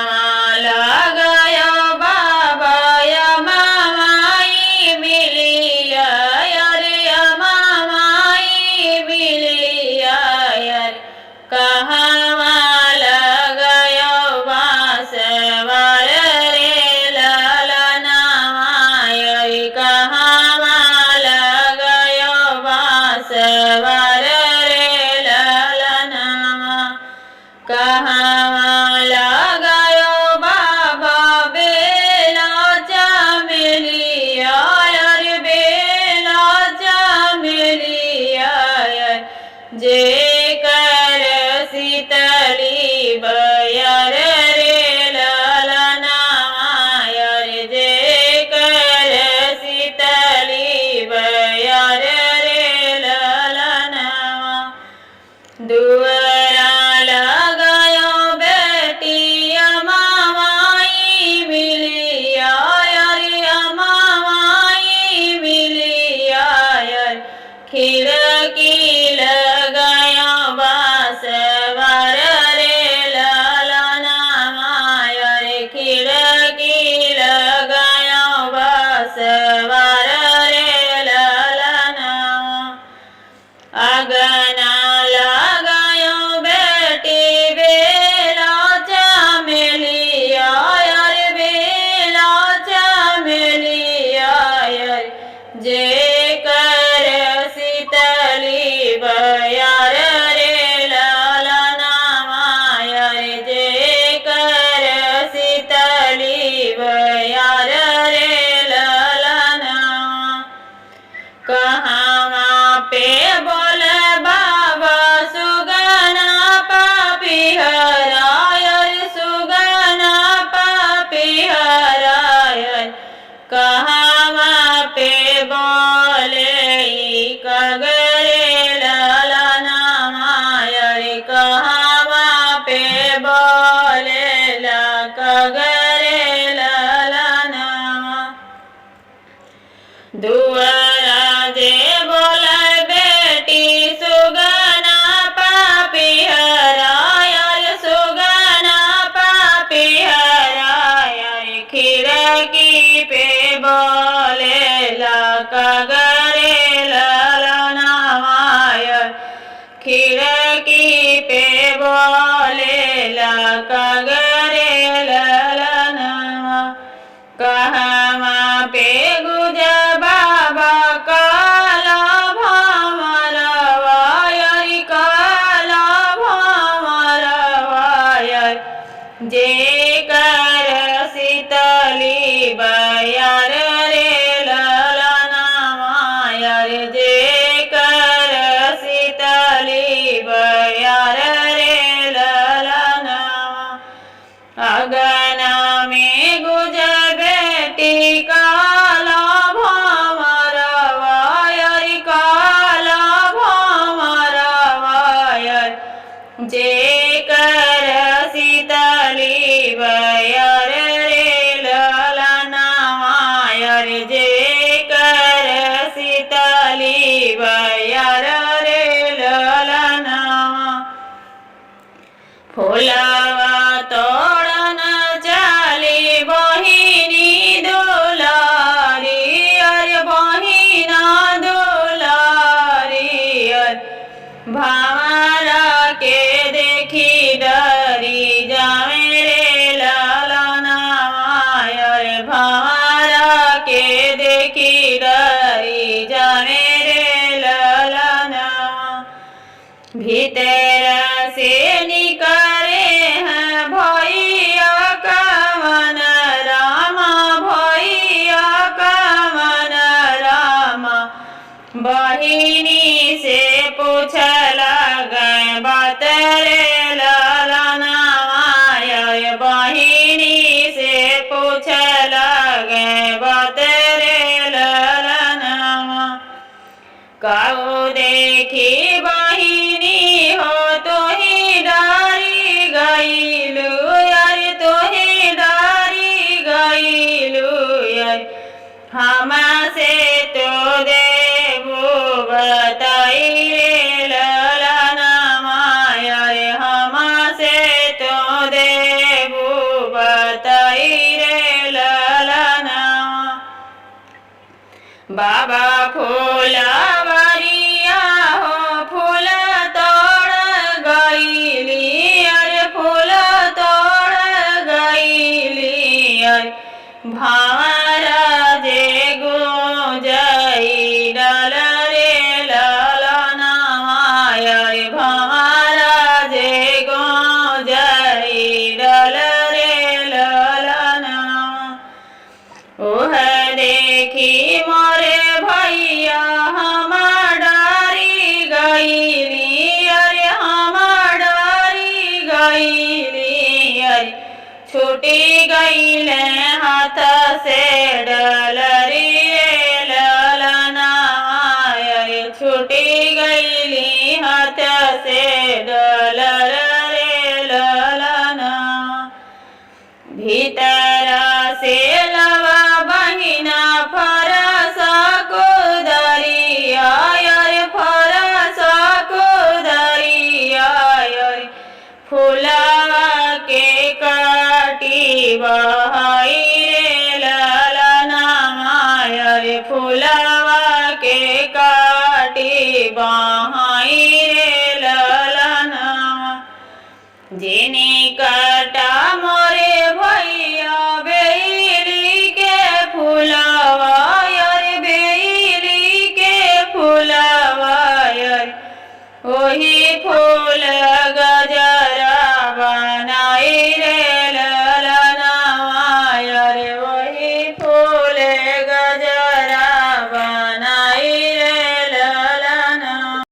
लगायो बाबा मामाई मिलिया रे मामाई मिलिया यार कहाँ लगायो बांसवार रे ललना यार कहाँ लगायो बांसवार रे ललना कहाँ लगायो बाबा बेला चमेलिया यार बेला चमेलिया यार जे कर शीतली बयार रे ललना यार जे कर शीतली बयार रे ललना दुआरा लगायो बेटिया मामाई मिलिया रे मामाई मिलिया यार खिड़की लगायो बांसवार रे ललना यार खिड़की लगायो बांसवार रे ललना अगना लगायो बेटी बेला चमेलिया यार बेला चमेलिया यार जे कर शीतली बयार रे ललना यार जे कर शीतली बयार रे ललना कहाँ पे बोल बाबा सुगना पापीहरा यार सुगना पापीहरा यार कहाँ पे बोले कगरे ललना यार कहाँ पे बोले कगरे ललना दुआरा जे बोले बेटी सुगना पापीहरा यार सुगना पापीहरा यार खिड़की पे बोले कगरे ललना यार खिड़की पे बोले कगरे ललना कहाँ पे गुजा बाबा काला भमरवा यार काला भमरवा यार जे कर शीतली बयार रे ललना यार जे कर शीतली बयार रे ललना अगना में गुजर बेटी काला भमरवा यार काला भमरवा यार जे कर शीतली बयार रे ललना यार जे कर शीतली बयार रे ललना फुलवा तोड़न चाली बहिनी दुलारी अरे बहिना दुलारी भावरा के देखी डरी जावे रे ललना यार भावरा के देखी डरी जावे रे ललना भीतर से निकले हैं भैया कवन रामा भैया कवन रामा बहिनी से पूछ लगे बात रे ललना यार बहिनी से पूछ लगे बात रे ललना काऊ देखी बहिनी हो तो ही डारी गईलू यार तो ही डारी गईलू यार हमसे तो देवो बताई रे ललना यार हमसे तो देवो गई रे ललना। बाबा फूलवरिया हो फूल तोड़ गईली, अरे फूल तोड़ गईली, अरे भावरा जे गुजई डल रे ललना, अरे भावरा जे गुजई डल रे ललना। ओह देखी मोरे भैया हम डरी गईली, अरे हम डरी गईली, अरे छूटी गईले हाथ से डलरी रे ललना, अरे छूटी गईली हाथ से डलर रे ललना। भीतर से लवा बहिना फरस कुदरिया, अरे फरस कुदरिया, अरे फूलवा के काटी बहाई रे ललना, अरे फूलवा के काटी बहाई रे ललना। जिनी काटा मोरे भैया बेली के फूलवा, अरे बेली के फूलवा, अरे ओही फूल